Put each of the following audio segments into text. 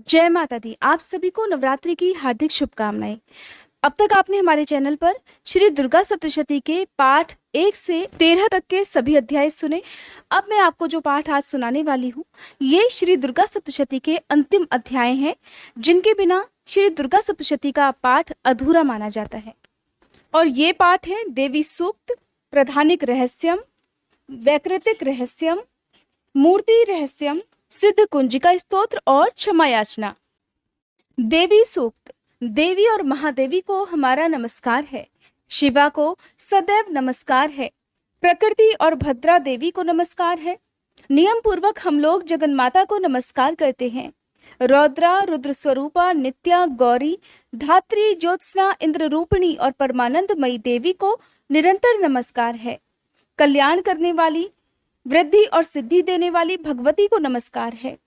जय माता दी। आप सभी को नवरात्रि की हार्दिक शुभकामनाएं। अब तक आपने हमारे चैनल पर श्री दुर्गा सप्तशती के पाठ 1 से 13 तक के सभी अध्याय सुने। अब मैं आपको जो पाठ आज सुनाने वाली हूँ, ये श्री दुर्गा सप्तशती के अंतिम अध्याय हैं, जिनके बिना श्री दुर्गा सप्तशती का पाठ अधूरा माना जाता है। और ये पाठ है देवी सूक्त, प्रधानिक रहस्यम, वैकृतिक रहस्यम, मूर्ति रहस्यम, सिद्ध कुंजिका स्तोत्र और क्षमा याचना। देवी सूक्त। देवी और महादेवी को हमारा नमस्कार है। शिवा को सदैव नमस्कार है। प्रकृति और भद्रा देवी को नमस्कार है। नियम पूर्वक हम लोग जगन्माता को नमस्कार करते हैं। रौद्रा, रुद्र स्वरूपा, नित्या, गौरी, धात्री, ज्योत्सना, इंद्र रूपिणी और परमानंदमयी देवी को निरंतर नमस्कार है। कल्याण करने वाली, वृद्धि और सिद्धि देने वाली भगवती को नमस्कार है।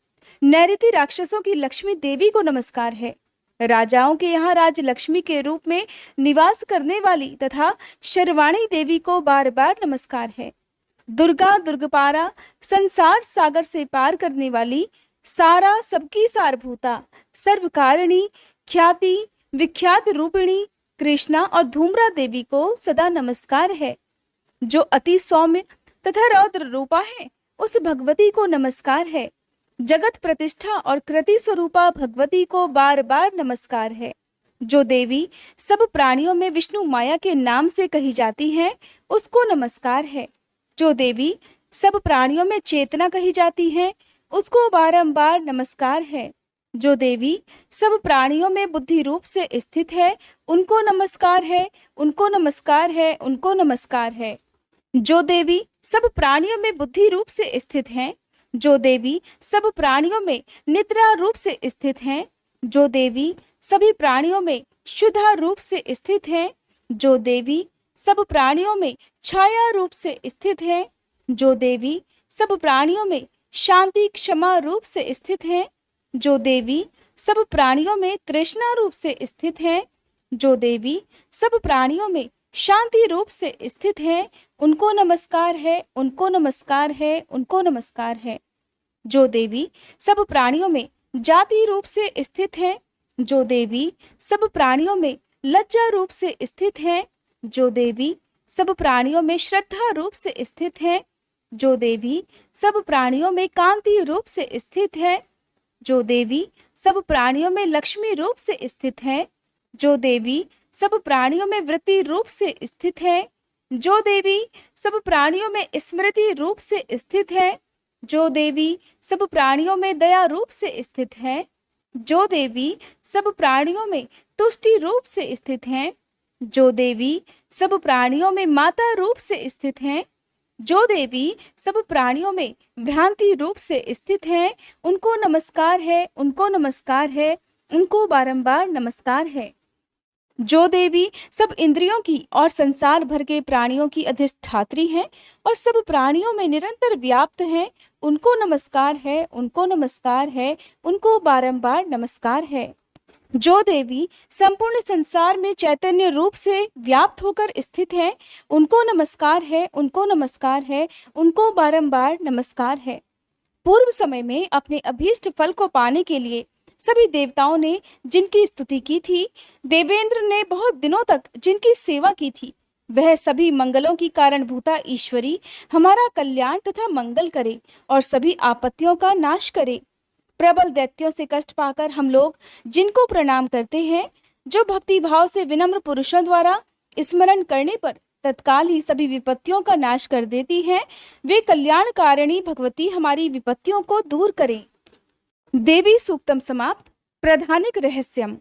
नैऋति राक्षसों की लक्ष्मी देवी को नमस्कार है। राजाओं के यहाँ राज लक्ष्मी के रूप में निवास करने वाली तथा शर्वाणी देवी को बार बार नमस्कार है। दुर्गा, दुर्गपारा, संसार सागर से पार करने वाली, सारा सबकी सारभूता, सर्वकारिणी, ख्याति विख्यात रूपिणी, कृष्णा और धूम्रा देवी को सदा नमस्कार है। जो अति सौम्य तथा रौद्र रूपा है, उस भगवती को नमस्कार है। जगत प्रतिष्ठा और कृति स्वरूपा भगवती को बार बार नमस्कार है। जो देवी सब प्राणियों में विष्णु माया के नाम से कही जाती है, उसको नमस्कार है। जो देवी सब प्राणियों में चेतना कही जाती है, उसको बारंबार नमस्कार है। जो देवी सब प्राणियों में बुद्धि रूप से स्थित है, उनको नमस्कार है, उनको नमस्कार है, उनको नमस्कार है। जो देवी सब प्राणियों में बुद्धि रूप से स्थित हैं, जो देवी सब प्राणियों में निद्रा रूप से स्थित हैं, जो देवी सभी प्राणियों में शुद्धा रूप से स्थित हैं, जो देवी सब प्राणियों में छाया रूप से स्थित हैं, जो देवी सब प्राणियों में शांति क्षमा रूप से स्थित हैं, जो देवी सब प्राणियों में तृष्णा रूप से स्थित हैं, जो देवी सब प्राणियों में शांति रूप से स्थित है, उनको नमस्कार है, उनको नमस्कार है, उनको नमस्कार है। जो देवी सब प्राणियों में जाति रूप से स्थित है, जो देवी सब प्राणियों में लज्जा रूप से स्थित है, जो देवी सब प्राणियों में श्रद्धा रूप से स्थित है, जो देवी सब प्राणियों में कांति रूप से स्थित है, जो देवी सब प्राणियों में लक्ष्मी रूप से स्थित है, जो देवी सब प्राणियों में वृत्ति रूप से स्थित है, जो देवी सब प्राणियों में स्मृति रूप से स्थित है, जो देवी सब प्राणियों में दया रूप से स्थित है, जो देवी सब प्राणियों में तुष्टि रूप से स्थित है, जो देवी सब प्राणियों में माता रूप से स्थित है, जो देवी सब प्राणियों में भ्रांति रूप से स्थित है, उनको नमस्कार है, उनको नमस्कार है, उनको बारंबार नमस्कार है। जो देवी सब इंद्रियों की और संसार भर के प्राणियों की अधिष्ठात्री हैं और सब प्राणियों में निरंतर व्याप्त हैं, उनको नमस्कार है, उनको नमस्कार है, उनको बारंबार नमस्कार है। जो देवी संपूर्ण संसार में चैतन्य रूप से व्याप्त होकर स्थित है, उनको नमस्कार है, उनको नमस्कार है, उनको बारंबार नमस्कार है। पूर्व समय में अपने अभीष्ट फल को पाने के लिए सभी देवताओं ने जिनकी स्तुति की थी, देवेंद्र ने बहुत दिनों तक जिनकी सेवा की थी, वह सभी मंगलों की कारणभूता ईश्वरी हमारा कल्याण तथा मंगल करे और सभी आपत्तियों का नाश करे। प्रबल दैत्यों से कष्ट पाकर हम लोग जिनको प्रणाम करते हैं, जो भक्ति भाव से विनम्र पुरुषों द्वारा स्मरण करने पर तत्काल ही सभी विपत्तियों का नाश कर देती हैं, वे कल्याणकारिणी भगवती हमारी विपत्तियों को दूर करें। देवी सूक्तम समाप्त। प्रधानिक रहस्यम।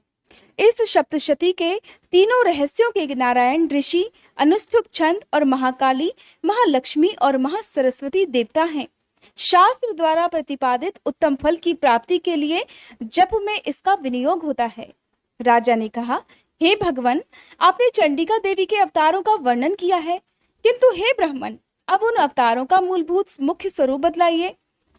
इस सप्तशती के तीनों रहस्यों के नारायण ऋषि, अनुष्ठुप छंद और महाकाली, महालक्ष्मी और महासरस्वती देवता हैं। शास्त्र द्वारा प्रतिपादित उत्तम फल की प्राप्ति के लिए जप में इसका विनियोग होता है। राजा ने कहा, हे भगवान, आपने चंडिका देवी के अवतारों का वर्णन किया है, किंतु हे ब्राह्मण, अब उन अवतारों का मूलभूत मुख्य स्वरूप बतलाइए।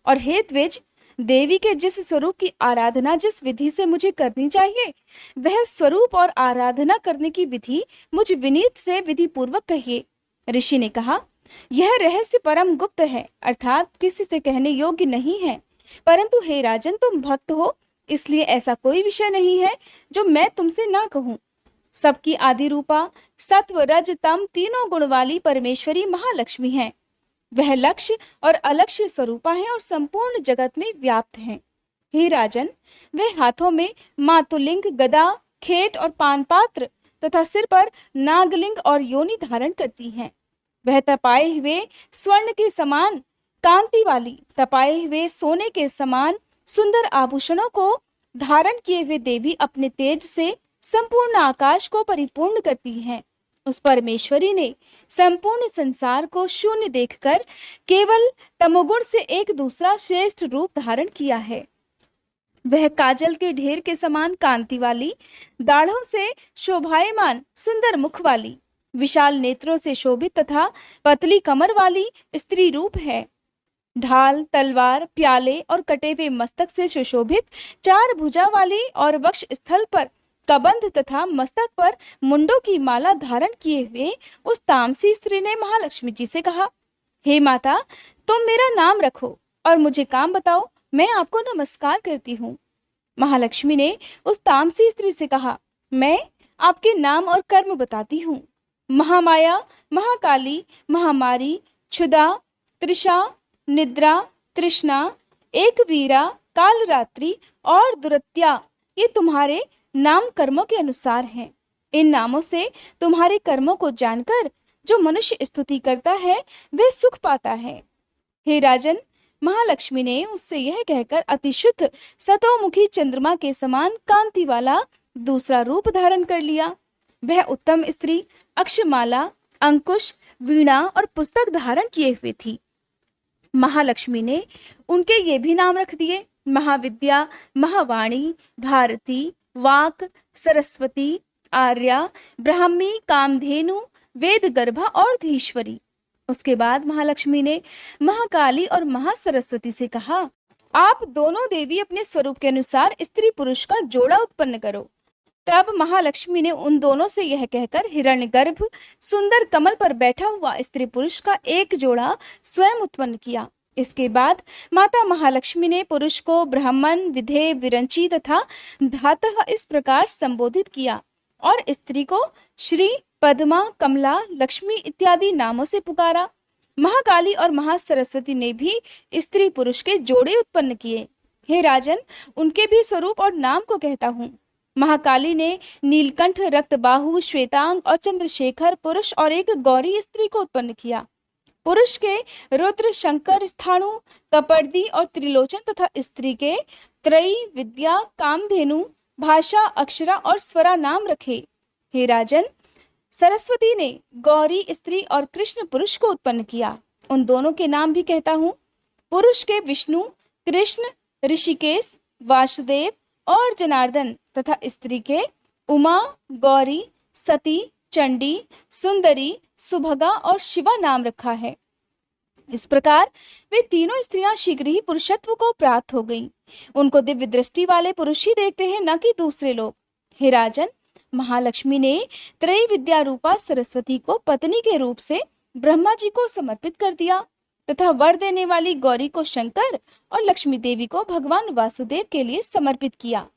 और हे द्विज, देवी के जिस स्वरूप की आराधना जिस विधि से मुझे करनी चाहिए, वह स्वरूप और आराधना करने की विधि मुझ विनीत से विधि पूर्वक कहिए। ऋषि ने कहा, यह रहस्य परम गुप्त है, अर्थात किसी से कहने योग्य नहीं है। परंतु हे राजन, तुम भक्त हो, इसलिए ऐसा कोई विषय नहीं है जो मैं तुमसे ना कहूं। सबकी आदि रूपा सत्व रज तम तीनों गुण वाली परमेश्वरी महालक्ष्मी है। वह लक्ष्य और अलक्ष्य स्वरूपा है और संपूर्ण जगत में व्याप्त है। हे राजन, वे हाथों में मातुलिंग, गदा, खेट और पान पात्र तथा सिर पर नागलिंग और योनि धारण करती हैं। वह तपाए हुए स्वर्ण के समान कांति वाली, तपाए हुए सोने के समान सुंदर आभूषणों को धारण किए हुए देवी अपने तेज से संपूर्ण आकाश को परिपूर्ण करती हैं। उस परमेश्वरी ने संपूर्ण संसार को शून्य देखकर केवल तमोगुण से एक दूसरा श्रेष्ठ रूप धारण किया है। वह काजल के ढेर के समान कांति वाली, दाढ़ों से शोभायमान सुंदर मुख वाली, विशाल नेत्रों से शोभित तथा पतली कमर वाली स्त्री रूप है। ढाल, तलवार, प्याले और कटे हुए मस्तक से सुशोभित, चार भुजा वाली और वक्ष स्थल पर कबंध तथा मस्तक पर मुंडों की माला धारण किए हुए उस तामसी स्त्री ने महालक्ष्मी जी से कहा, हे माता, तुम मेरा नाम रखो और मुझे काम बताओ, मैं आपको नमस्कार करती हूँ। महालक्ष्मी ने उस तामसी स्त्री से कहा, मैं आपके नाम और कर्म बताती हूँ। महामाया, महाकाली, महामारी, क्षुधा, तृषा, निद्रा, तृष्णा, एक वीरा, कालरात्रि और दुरत्या, ये तुम्हारे नाम कर्मों के अनुसार हैं। इन नामों से तुम्हारे कर्मों को जानकर जो मनुष्य स्तुति करता है वह सुख पाता है। हे राजन, महालक्ष्मी ने उससे यह कहकर अतिशुद्ध सतोमुखी चंद्रमा के समान कांति वाला दूसरा रूप धारण कर लिया। वह उत्तम स्त्री अक्षमाला, अंकुश, वीणा और पुस्तक धारण किए हुए थी। महालक्ष्मी ने उनके ये भी नाम रख दिए, महाविद्या, महावाणी, भारती, वाक, सरस्वती, आर्या, ब्राह्मी, कामधेनु, वेद गर्भा और धीश्वरी। उसके बाद महालक्ष्मी ने महाकाली और महासरस्वती से कहा, आप दोनों देवी अपने स्वरूप के अनुसार स्त्री पुरुष का जोड़ा उत्पन्न करो। तब महालक्ष्मी ने उन दोनों से यह कहकर हिरण्यगर्भ सुंदर कमल पर बैठा हुआ स्त्री पुरुष का एक जोड़ा स्वयं उत्पन्न किया। इसके बाद माता महालक्ष्मी ने पुरुष को ब्राह्मण, विधेय, विरंची तथा धातः इस प्रकार संबोधित किया और स्त्री को श्री, पद्मा, कमला, लक्ष्मी इत्यादि नामों से पुकारा। महाकाली और महासरस्वती ने भी स्त्री पुरुष के जोड़े उत्पन्न किए। हे राजन, उनके भी स्वरूप और नाम को कहता हूँ। महाकाली ने नीलकंठ, रक्तबाहु, श्वेतांग और चंद्रशेखर पुरुष और एक गौरी स्त्री को उत्पन्न किया। पुरुष के रुद्र, शंकर, स्थाणु, कपर्दी और त्रिलोचन तथा स्त्री के त्रयी, विद्या, कामधेनु, भाषा, अक्षरा और स्वरा नाम रखे। हे राजन, सरस्वती ने गौरी स्त्री और कृष्ण पुरुष को उत्पन्न किया। उन दोनों के नाम भी कहता हूँ। पुरुष के विष्णु, कृष्ण, ऋषिकेश, वासुदेव और जनार्दन तथा स्त्री के उमा, गौरी, सती, चंडी, सुंदरी, सुभगा और शिवा नाम रखा है। इस प्रकार वे तीनों स्त्रियां शीघ्र ही पुरुषत्व को प्राप्त हो गईं। उनको दिव्य दृष्टि वाले पुरुष ही देखते हैं, न कि दूसरे लोग। हे राजन, महालक्ष्मी ने त्रय विद्या रूपा सरस्वती को पत्नी के रूप से ब्रह्मा जी को समर्पित कर दिया तथा वर देने वाली गौरी को शंकर और लक्ष्मी देवी को भगवान वासुदेव के लिए समर्पित किया।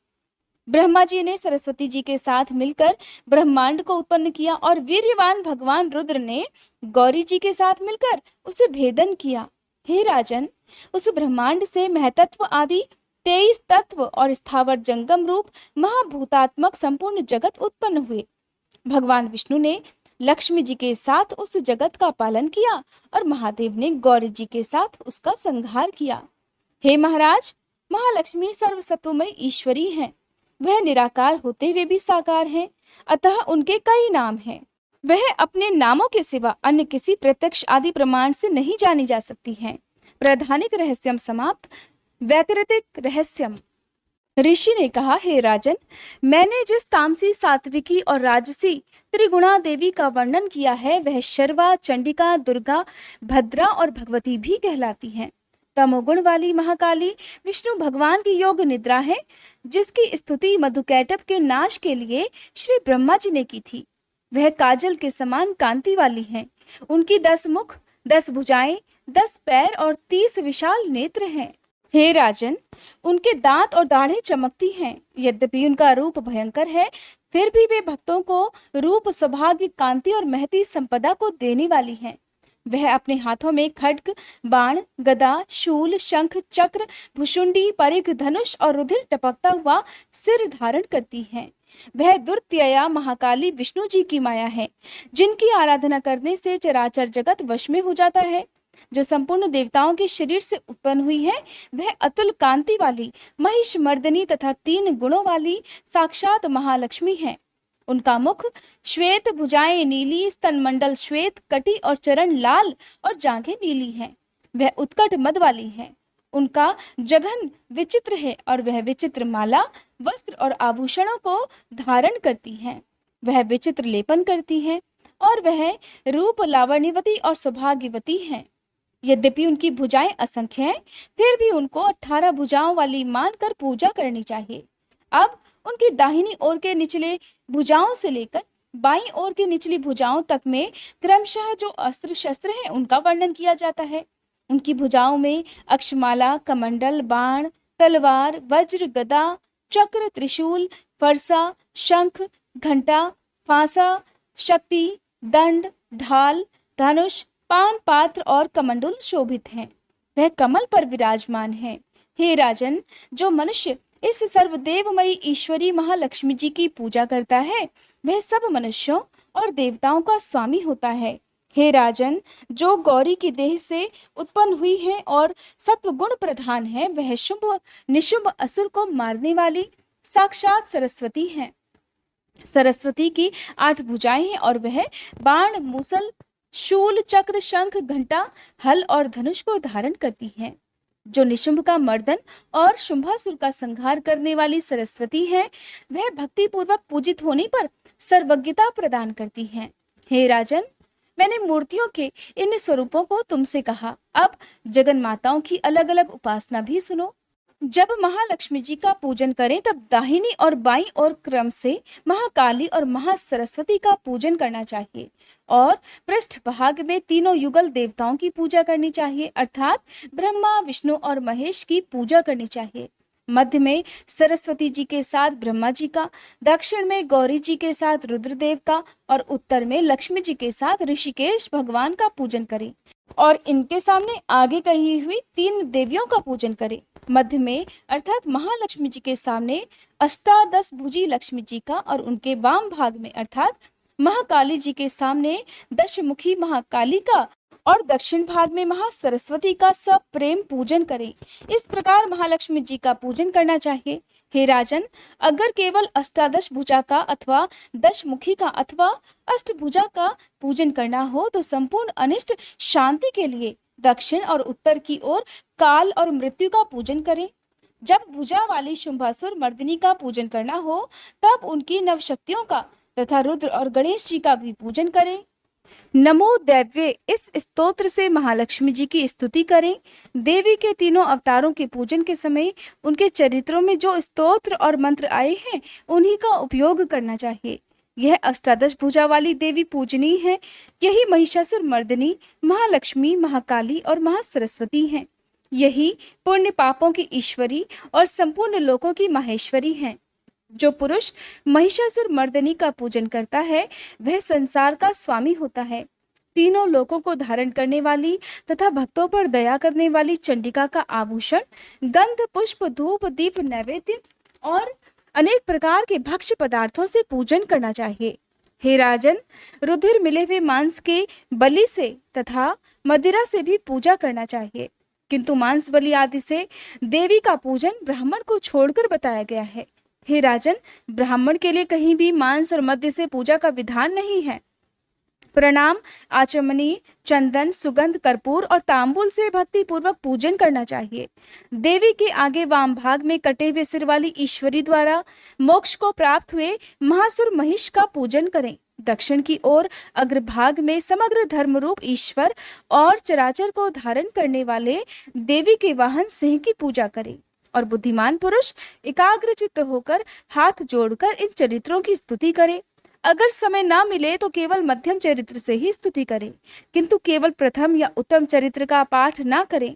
ब्रह्मा जी ने सरस्वती जी के साथ मिलकर ब्रह्मांड को उत्पन्न किया और वीर्यवान भगवान रुद्र ने गौरी जी के साथ मिलकर उसे भेदन किया। हे राजन, उस ब्रह्मांड से महतत्व आदि 23 तत्व और स्थावर जंगम रूप महाभूतात्मक संपूर्ण जगत उत्पन्न हुए। भगवान विष्णु ने लक्ष्मी जी के साथ उस जगत का पालन किया और महादेव ने गौरी जी के साथ उसका संहार किया। हे महाराज, महालक्ष्मी सर्वसत्वमय ईश्वरी हैं। वह निराकार होते हुए भी साकार हैं, अतः उनके कई नाम हैं। वह अपने नामों के सिवा अन्य किसी प्रत्यक्ष आदि प्रमाण से नहीं जानी जा सकती हैं। प्रधानिक रहस्यम समाप्त। वैकृतिक रहस्यम। ऋषि ने कहा, हे राजन, मैंने जिस तामसी, सात्विकी और राजसी त्रिगुणा देवी का वर्णन किया है वह शर्वा, चंडिका, दुर्गा, भद्रा और भगवती भी कहलाती हैं। तमोगुण वाली महाकाली विष्णु भगवान की योग निद्रा है, जिसकी स्तुति मधुकैटभ के नाश के लिए श्री ब्रह्मा जी ने की थी। वह काजल के समान कांति वाली हैं। उनकी 10 मुख, 10 भुजाएं, 10 पैर और 30 विशाल नेत्र हैं। हे राजन, उनके दांत और दाढ़ें चमकती हैं। यद्यपि उनका रूप भयंकर है, फिर भी वे भक्तों को रूप, सौभाग्य, कांति और महती संपदा को देने वाली हैं। वह अपने हाथों में खड्ग, बाण, गदा, शूल, शंख, चक्र, भुशुंडी, परिघ, धनुष और रुधिर टपकता हुआ सिर धारण करती हैं। वह दुर्त्यया महाकाली विष्णु जी की माया है, जिनकी आराधना करने से चराचर जगत वश में हो जाता है। जो संपूर्ण देवताओं के शरीर से उत्पन्न हुई है, वह अतुल कांति वाली महिष मर्दनी तथा 3 गुणों वाली साक्षात महालक्ष्मी है। उनका मुख श्वेत, भुजाएं नीली, स्तनमंडल श्वेत, कटी और चरण लाल और जांघें नीली हैं। वह उत्कट मद वाली है। उनका जघन विचित्र है और वह विचित्र माला, वस्त्र और आभूषणों को धारण करती हैं। वह विचित्र लेपन करती हैं और वह रूप लावण्यवती और सौभाग्यवती हैं। यद्यपि उनकी भुजाएं असंख्य हैं, फिर भी उनको 18 भुजाओं वाली मानकर पूजा करनी चाहिए। अब उनकी दाहिनी ओर के निचले भुजाओं से लेकर बाईं ओर की निचली भुजाओं तक में क्रमशः जो अस्त्र शस्त्र हैं, उनका वर्णन किया जाता है। उनकी भुजाओं में अक्षमाला, कमंडल, बाण, तलवार, वज्र, गदा, चक्र, त्रिशूल, फरसा, शंख, घंटा, फांसा, शक्ति, दंड, ढाल, धनुष, पान पात्र और कमंडल शोभित हैं। वह कमल पर विराजमान है। हे राजन, जो मनुष्य इस सर्वदेवमयी ईश्वरी महालक्ष्मी जी की पूजा करता है, वह सब मनुष्यों और देवताओं का स्वामी होता है। हे राजन, जो गौरी की देह से उत्पन्न हुई है और सत्व गुण प्रधान है, वह शुभ निशुभ असुर को मारने वाली साक्षात सरस्वती है। सरस्वती की 8 भुजाएं हैं और वह बाण, मूसल, शूल, चक्र, शंख, घंटा, हल और धनुष को धारण करती हैं। जो निशुंभ का मर्दन और शुंभासुर का संहार करने वाली सरस्वती है, वह भक्ति पूर्वक पूजित होने पर सर्वज्ञता प्रदान करती है। हे राजन, मैंने मूर्तियों के इन स्वरूपों को तुमसे कहा। अब जगन माताओं की अलग अलग उपासना भी सुनो। जब महालक्ष्मी जी का पूजन करें, तब दाहिनी और बाईं ओर क्रम से महाकाली और महासरस्वती का पूजन करना चाहिए और पृष्ठ भाग में तीनों युगल देवताओं की पूजा करनी चाहिए, अर्थात ब्रह्मा, विष्णु और महेश की पूजा करनी चाहिए। मध्य में सरस्वती जी के साथ ब्रह्मा जी का, दक्षिण में गौरी जी के साथ रुद्रदेव का और उत्तर में लक्ष्मी जी के साथ ऋषिकेश भगवान का पूजन करें और इनके सामने आगे कही हुई 3 देवियों का पूजन करें। मध्य में अर्थात महालक्ष्मी जी के सामने अष्टादश भुजी लक्ष्मी जी का और उनके वाम भाग में अर्थात महाकाली जी के सामने दशमुखी महाकाली का और दक्षिण भाग में महासरस्वती का सब प्रेम पूजन करें। इस प्रकार महालक्ष्मी जी का पूजन करना चाहिए। हे राजन, अगर केवल अष्टादश भुजा का अथवा दशमुखी का अथवा अष्टभुजा का पूजन करना हो, तो संपूर्ण अनिष्ट शांति के लिए दक्षिण और उत्तर की ओर काल और मृत्यु का पूजन करें। जब भुजा वाली शुंभासुर मर्दिनी का पूजन करना हो, तब उनकी नवशक्तियों का तथा रुद्र और गणेश जी का भी पूजन करें। नमो दैव्ये इस स्तोत्र से महालक्ष्मी जी की स्तुति करें। देवी के तीनों अवतारों के पूजन के समय उनके चरित्रों में जो स्तोत्र और मंत्र आए हैं, उन्हीं का उपयोग करना चाहिए। यह अष्टादश भुजा वाली देवी पूजनीय है। यही महिषासुर मर्दिनी, महालक्ष्मी, महाकाली और महासरस्वती हैं। यही पुण्य पापों की ईश्वरी और संपूर्ण लोकों की माहेश्वरी हैं। जो पुरुष महिषासुर मर्दिनी का पूजन करता है, वह संसार का स्वामी होता है। तीनों लोकों को धारण करने वाली तथा भक्तों पर दया करने वाली चंडिका का आभूषण गंध, पुष्प, धूप, दीप, नैवेद्य और अनेक प्रकार के भक्ष्य पदार्थों से पूजन करना चाहिए। हे राजन, रुधिर मिले हुए मांस के बलि से तथा मदिरा से भी पूजा करना चाहिए, किंतु मांस बलि आदि से देवी का पूजन ब्राह्मण को छोड़कर बताया गया है। हे राजन, ब्राह्मण के लिए कहीं भी मांस और मद्य से पूजा का विधान नहीं है। प्रणाम, आचमनी, चंदन, सुगंध, कर्पूर और तांबूल से भक्ति पूर्वक पूजन करना चाहिए। देवी के आगे वाम भाग में कटे हुए सिर वाली ईश्वरी द्वारा मोक्ष को प्राप्त हुए महासुर महिष का पूजन करें। दक्षिण की ओर अग्रभाग में समग्र धर्म रूप ईश्वर और चराचर को धारण करने वाले देवी के वाहन सिंह की पूजा करें और बुद्धिमान पुरुष एकाग्रचित्त होकर हाथ जोड़कर इन चरित्रों की स्तुति करे। अगर समय ना मिले तो केवल मध्यम चरित्र से ही स्तुति करें, किंतु केवल प्रथम या उत्तम चरित्र का पाठ ना करें।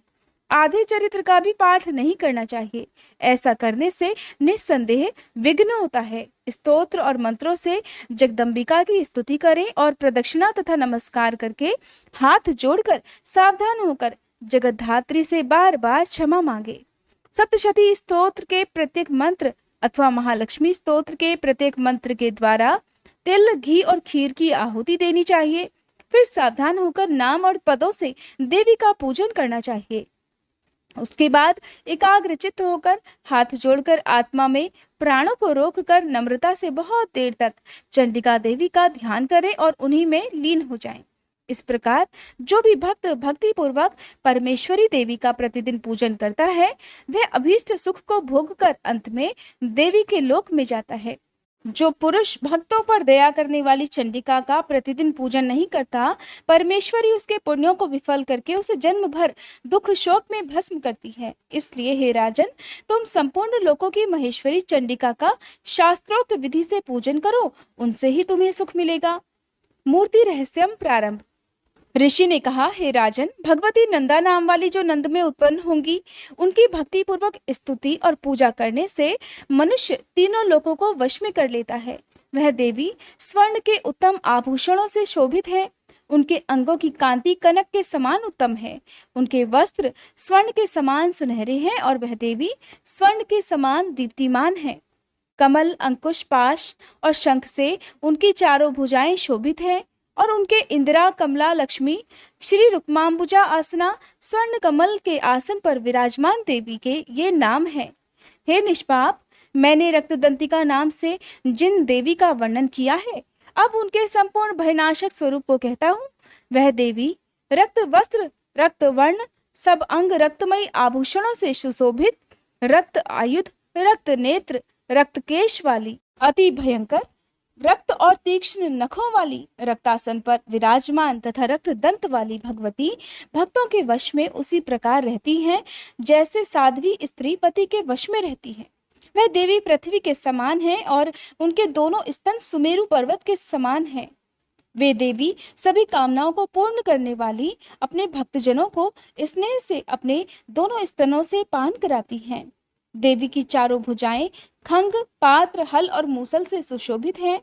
आधे चरित्र का भी पाठ नहीं करना चाहिए। ऐसा करने से निस्संदेह विघ्न होता है। स्तोत्र और मंत्रों से जगदम्बिका की स्तुति करें और प्रदक्षिणा तथा नमस्कार करके हाथ जोड़कर सावधान होकर जगतधात्री से बार बार क्षमा मांगे। सप्तशती स्तोत्र के प्रत्येक मंत्र अथवा महालक्ष्मी स्तोत्र के प्रत्येक मंत्र के द्वारा तिल, घी और खीर की आहुति देनी चाहिए। फिर सावधान होकर नाम और पदों से देवी का पूजन करना चाहिए। उसके बाद एकाग्रचित्त होकर हाथ जोड़कर आत्मा में प्राणों को रोककर नम्रता से बहुत देर तक चंडिका देवी का ध्यान करें और उन्हीं में लीन हो जाएं। इस प्रकार जो भी भक्त भक्ति पूर्वक परमेश्वरी देवी का प्रतिदिन पूजन करता है, वह अभीष्ट सुख को भोगकर अंत में देवी के लोक में जाता है। जो पुरुष भक्तों पर दया करने वाली चंडिका का प्रतिदिन पूजन नहीं करता, परमेश्वरी उसके पुण्यों को विफल करके उसे जन्म भर दुख शोक में भस्म करती है। इसलिए हे राजन, तुम संपूर्ण लोकों की महेश्वरी चंडिका का शास्त्रोक्त विधि से पूजन करो, उनसे ही तुम्हें सुख मिलेगा। मूर्ति रहस्यम प्रारंभ। ऋषि ने कहा, हे राजन, भगवती नंदा नाम वाली जो नंद में उत्पन्न होंगी, उनकी भक्ति पूर्वक स्तुति और पूजा करने से मनुष्य तीनों लोकों को वश में कर लेता है। वह देवी स्वर्ण के उत्तम आभूषणों से शोभित है। उनके अंगों की कांति कनक के समान उत्तम है। उनके वस्त्र स्वर्ण के समान सुनहरे हैं और वह देवी स्वर्ण के समान दीप्तिमान है। कमल, अंकुश, पाश और शंख से उनकी चारों भुजाएं शोभित हैं और उनके इंदिरा, कमला, लक्ष्मी, श्री रुक्मांबुजा आसना, स्वर्ण कमल के आसन पर विराजमान देवी के ये नाम हैं। हे निष्पाप, मैंने रक्तदंतिका नाम से जिन देवी का वर्णन किया है, अब उनके संपूर्ण भयनाशक स्वरूप को कहता हूँ। वह देवी रक्त वस्त्र, रक्त वर्ण, सब अंग रक्तमयी आभूषणों से सुशोभित, रक्त आयुध, रक्त नेत्र, रक्त केश वाली, अति भयंकर रक्त और तीक्ष्ण नखों वाली, रक्तासन पर विराजमान तथा रक्त दंत वाली भगवती भक्तों के वश में उसी प्रकार रहती हैं जैसे साध्वी स्त्री पति के वश में रहती है। वह देवी पृथ्वी के समान है और उनके दोनों स्तन सुमेरु पर्वत के समान हैं। वे देवी सभी कामनाओं को पूर्ण करने वाली अपने भक्तजनों को स्नेह से अपने दोनों स्तनों से पान कराती हैं। देवी की चारों भुजाएं खंग, पात्र, हल और मूसल से सुशोभित हैं।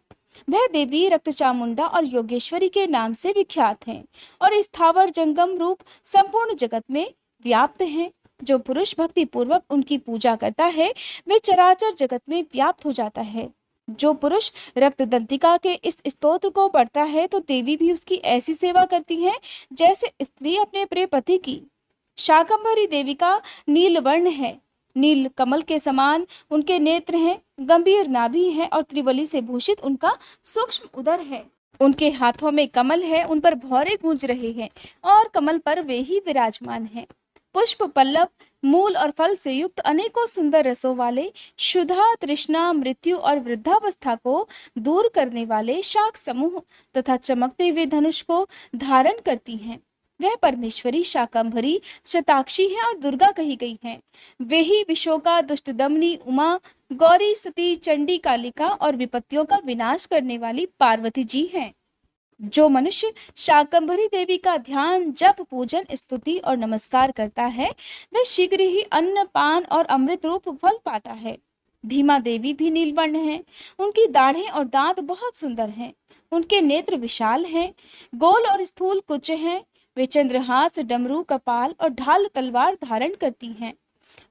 वह देवी रक्त चामुंडा और योगेश्वरी के नाम से विख्यात हैं और स्थावर जंगम रूप संपूर्ण जगत में व्याप्त हैं। जो पुरुष भक्ति पूर्वक उनकी पूजा करता है, वे चराचर जगत में व्याप्त हो जाता है। जो पुरुष रक्तदंतिका के इस स्तोत्र को पढ़ता है, तो देवी भी उसकी ऐसी सेवा करती है जैसे स्त्री अपने प्रिय पति की। शाकंभरी देवी का नील वर्ण है, नील कमल के समान उनके नेत्र हैं, गंभीर नाभि है और त्रिवली से भूषित उनका सूक्ष्म उदर है। उनके हाथों में कमल है, उन पर भौरे गूंज रहे हैं और कमल पर वे ही विराजमान हैं। पुष्प, पल्लव, मूल और फल से युक्त अनेकों सुंदर रसों वाले, क्षुधा, तृष्णा, मृत्यु और वृद्धावस्था को दूर करने वाले शाक समूह तथा चमकते हुए धनुष को धारण करती हैं। वह परमेश्वरी शाकंभरी, शताक्षी है और दुर्गा कही गई हैं। वे ही विशोका, दुष्टदमनी, उमा, गौरी, सती, चंडी, कालिका और विपत्तियों का विनाश करने वाली पार्वती जी हैं। जो मनुष्य शाकंभरी देवी का ध्यान, जप, पूजन, स्तुति और नमस्कार करता है, वह शीघ्र ही अन्न, पान और अमृत रूप फल पाता है। भीमा देवी भी नीलवर्ण है। उनकी दाढ़ें और दांत बहुत सुंदर हैं। उनके नेत्र विशाल हैं, गोल और स्थूल कुच हैं। वे चंद्रहास, डमरू, कपाल और ढाल तलवार धारण करती हैं।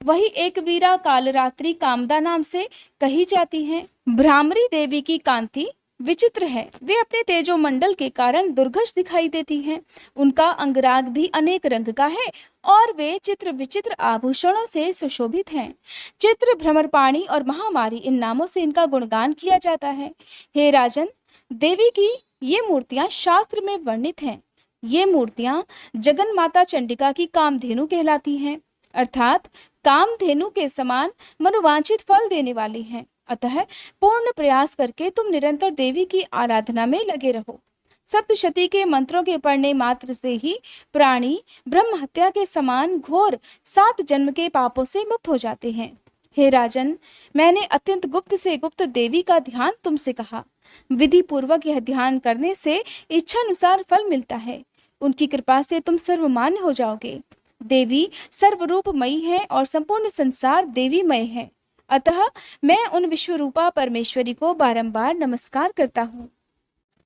वही एक वीरा कालरात्रि कामदा नाम से कही जाती हैं। भ्रामरी देवी की कांति विचित्र है। वे अपने तेजोमंडल के कारण दुर्घष दिखाई देती हैं। उनका अंगराग भी अनेक रंग का है और वे चित्र विचित्र आभूषणों से सुशोभित हैं। चित्र, भ्रमरपाणी और महामारी, इन नामों से इनका गुणगान किया जाता है। हे राजन, देवी की ये मूर्तियां शास्त्र में वर्णित हैं। ये मूर्तियां जगन माता चंडिका की कामधेनु कहलाती हैं, अर्थात कामधेनु के समान मनोवांछित फल देने वाली हैं। अतः पूर्ण प्रयास करके तुम निरंतर देवी की आराधना में लगे रहो। सप्तशती के मंत्रों के पढ़ने मात्र से ही प्राणी ब्रह्म हत्या के समान घोर 7 जन्म के पापों से मुक्त हो जाते हैं। हे राजन, मैंने अत्यंत गुप्त से गुप्त देवी का ध्यान तुमसे कहा। विधि पूर्वक यह ध्यान करने से इच्छानुसार फल मिलता है। उनकी कृपा से तुम सर्वमान्य हो जाओगे। देवी सर्वरूपमयी है और संपूर्ण संसार देवीमय है। अतः मैं उन विश्वरूपा परमेश्वरी को बारंबार नमस्कार करता हूँ।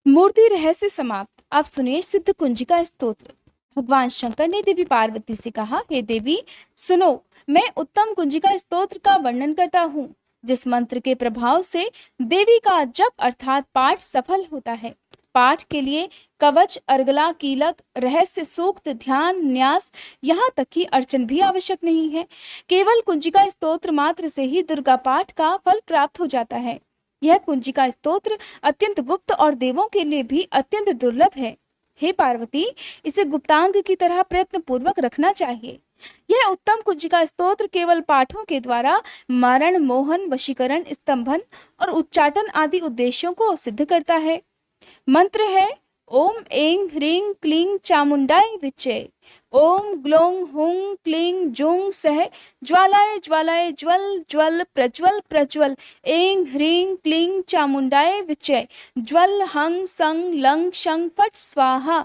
मूर्ति रहस्य समाप्त। आप सुनिए सिद्ध कुंजिका स्तोत्र। भगवान शंकर ने देवी पार्वती से कहा, हे देवी सुनो, मैं उत्तम कुंजिका स्तोत्र का वर्णन करता हूँ, जिस मंत्र के प्रभाव से देवी का जप अर्थात पाठ सफल होता है। पाठ के लिए कवच, अर्गला, कीलक, रहस्य, सूक्त, ध्यान, न्यास, यहाँ तक कि अर्चन भी आवश्यक नहीं है। केवल कुंजिका स्तोत्र मात्र से ही दुर्गा पाठ का फल प्राप्त हो जाता है। यह कुंजिका स्तोत्र अत्यंत गुप्त और देवों के लिए भी अत्यंत दुर्लभ है। हे पार्वती, इसे गुप्तांग की तरह प्रयत्न पूर्वक रखना चाहिए। यह उत्तम कुंजिका स्तोत्र केवल पाठों के द्वारा मारण, मोहन, वशीकरण, स्तंभन और उच्चाटन आदि उद्देश्यों को सिद्ध करता है। मंत्र है ओम ऐं ह्रीं क्लीं चामुंडाय विच्चे। ओम ग्लौं हुं क्लीं जुं सह ज्वालाय ज्वालाय ज्वल ज्वल प्रज्वल प्रज्वल। ऐं ह्रीं क्लीं चामुंडाय विच्चे। ज्वल हं सं लं शं फट स्वाहा।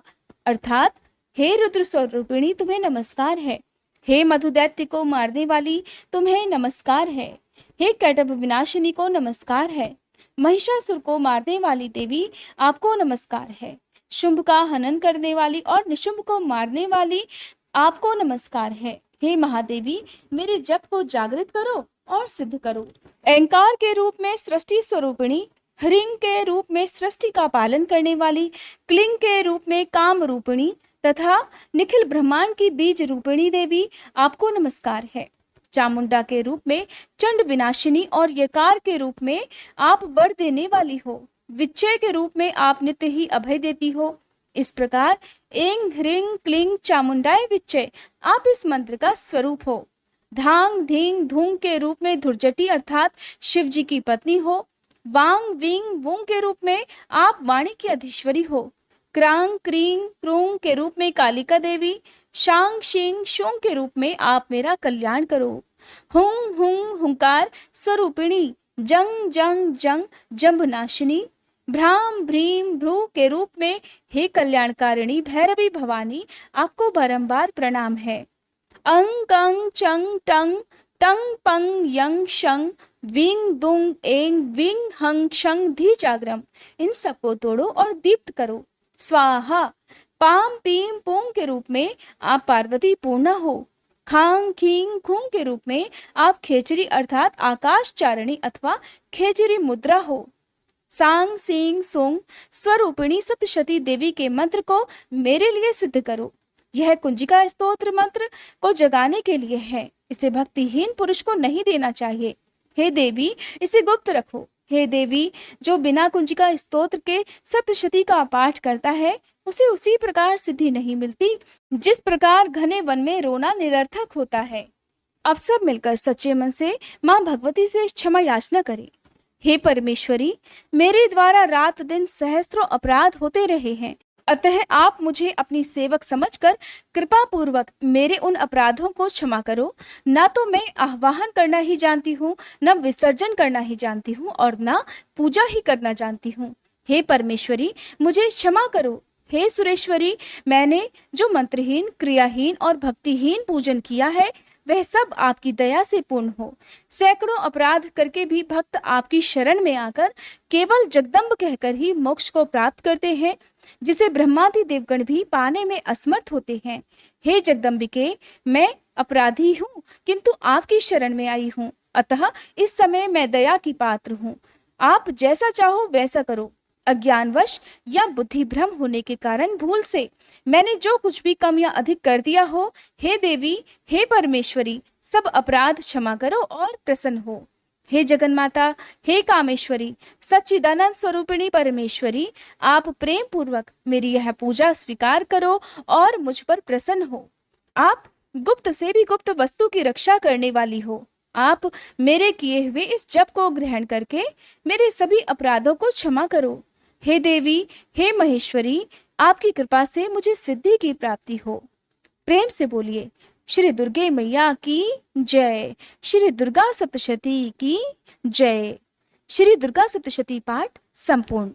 अर्थात हे रुद्र स्वरूपिणी तुम्हें नमस्कार है। हे मधुदैत्य को मारने वाली तुम्हें नमस्कार है। हे कैटभ विनाशिनी को नमस्कार है। महिषासुर को मारने वाली देवी आपको नमस्कार है। शुंभ का हनन करने वाली और निशुंभ को मारने वाली आपको नमस्कार है। हे महादेवी, मेरे जप को जागृत करो और सिद्ध करो। अहंकार के रूप में सृष्टि स्वरूपिणी, ह्रीं के रूप में सृष्टि का पालन करने वाली, क्लीं के रूप में काम रूपिणी तथा निखिल ब्रह्मांड की बीज रूपिणी देवी आपको नमस्कार है। चामुंडा के रूप में चंड विनाशिनी और यकार के रूप में आप वर देने वाली हो। विच्चय के रूप में आप नित्य ही अभय देती हो। इस प्रकार ऐं ह्रीं क्लीं चामुंडाय विच्चय आप इस मंत्र का स्वरूप हो। धांग धींग धूंग के रूप में धुर्जटी अर्थात शिव जी की पत्नी हो। वांग विंग वुंग के रूप में आप वाणी की अधीश्वरी हो। क्रांग क्रीं क्रूंग के रूप में कालिका देवी। शांग शींग शूंग के रूप में आप मेरा कल्याण करो। हुंग हुंग हुंकार स्वरूपिणी, जंग जंग जंग जंभनाशिनी। भ्राम भ्रीम भ्रू के रूप में हे कल्याणकारिणी भैरवी भवानी आपको बारंबार प्रणाम है। अंग कंग चंग टंग तंग पंग यंग शंग विंग दुंग एंग विंग हंग शंग धी जागरम। इन सबको तोड़ो और दीप्त करो। स्वाहा। पाम पीम पूंग के रूप में आप पार्वती पूर्णा हो। खांग खींग खूंग के रूप में आप खेचरी अर्थात आकाश चारणी अथवा खेचरी मुद्रा हो। सांग सींग सोंग स्वरूपिणी सप्तशती देवी के मंत्र को मेरे लिए सिद्ध करो। यह कुंजिका स्तोत्र मंत्र को जगाने के लिए है। इसे भक्तिहीन पुरुष को नहीं देना चाहिए। हे देवी, इसे गुप्त रखो। हे देवी, जो बिना कुंजिका स्तोत्र के सप्तशती का पाठ करता है उसे उसी प्रकार सिद्धि नहीं मिलती जिस प्रकार घने वन में रोना निरर्थक होता है। अब सब मिलकर सच्चे मन से मां भगवती से क्षमा याचना करें। हे परमेश्वरी, मेरे द्वारा रात दिन सहस्त्रों अपराध होते रहे हैं, अतः आप मुझे अपनी सेवक समझकर कृपा पूर्वक मेरे उन अपराधों को क्षमा करो। न तो मैं आह्वान करना ही जानती हूँ, न विसर्जन करना ही जानती हूँ और न पूजा ही करना जानती हूँ। हे परमेश्वरी, मुझे क्षमा करो। हे सुरेश्वरी, मैंने जो मंत्रहीन, क्रियाहीन और भक्तिहीन पूजन किया है वह सब आपकी दया से पूर्ण हो। सैकड़ों अपराध करके भी भक्त आपकी शरण में आकर केवल जगदम्ब कहकर ही मोक्ष को प्राप्त करते हैं, जिसे ब्रह्मादि देवगण भी पाने में असमर्थ होते हैं। हे जगदम्बिके, मैं अपराधी हूँ किंतु आपकी शरण में आई हूँ, अतः इस समय मैं दया की पात्र हूँ। आप जैसा चाहो वैसा करो। अज्ञानवश या बुद्धि भ्रम होने के कारण भूल से मैंने जो कुछ भी कम या अधिक कर दिया हो, हे देवी, हे परमेश्वरी, सब अपराध क्षमा करो और प्रसन्न हो। हे जगन्माता, हे कामेश्वरी, सच्चिदानंद स्वरूपिणी परमेश्वरी, आप प्रेम पूर्वक मेरी यह पूजा स्वीकार करो और मुझ पर प्रसन्न हो। आप गुप्त से भी गुप्त वस्तु की रक्षा करने वाली हो। आप मेरे किए हुए इस जप को ग्रहण करके मेरे सभी अपराधों को क्षमा करो। हे देवी, हे महेश्वरी, आपकी कृपा से मुझे सिद्धि की प्राप्ति हो। प्रेम से बोलिए श्री दुर्गे मैया की जय। श्री दुर्गा सप्तशती की जय। श्री दुर्गा सप्तशती पाठ संपूर्ण।